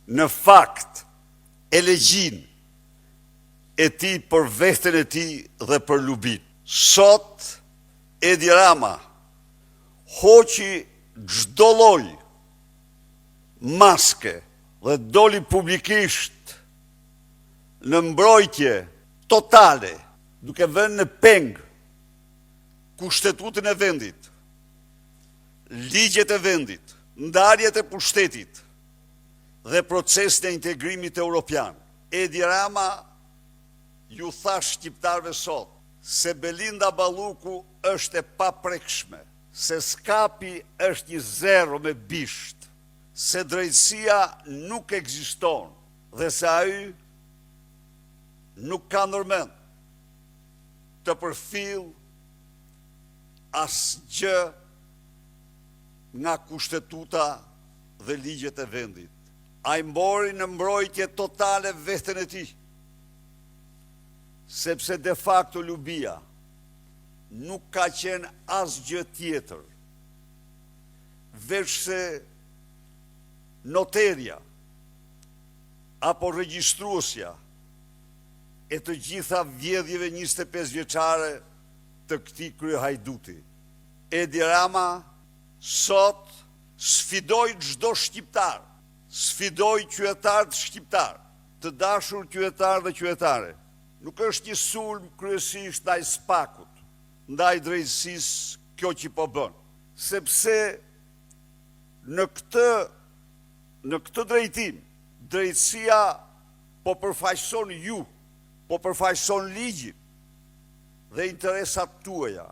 në fakt elegjin e ti për veten e ti dhe për Lubin. Sot Edi Rama hoqi çdo lloj maske dhe doli publikisht në mbrojtje totale, duke vënë në peng kushtetutën e vendit, ligjet e vendit, ndarjet e pushtetit dhe procesin e integrimit europian. Edi Rama ju tha shqiptarëve sot se Belinda Balluku është e paprekshme, se skapi është një zero me bisht, se drejtësia nuk ekziston dhe se ai nuk ka ndërmend të përfill asgjë nga kushtetuta dhe ligjet e vendit. Ai mbori në mbrojtje totale veten e tij, sepse de facto Lubia nuk ka qenë asgjë tjetër, veç se noterja apo regjistruesja e të gjitha vjedhjeve 25 vjeçare të këtij kryehajduti. Edi Rama sot sfidoi çdo shqiptar, sfidoi qytetarët shqiptar, të dashur qytetar dhe qytetare. Nuk është një sulm kryesisht ndaj SPAK-ut, ndaj drejtësisë kjo që po bën, sepse në këtë drejtim, drejtësia po përfaqëson ju, po përfaqëson ligjin dhe interesat tuaja.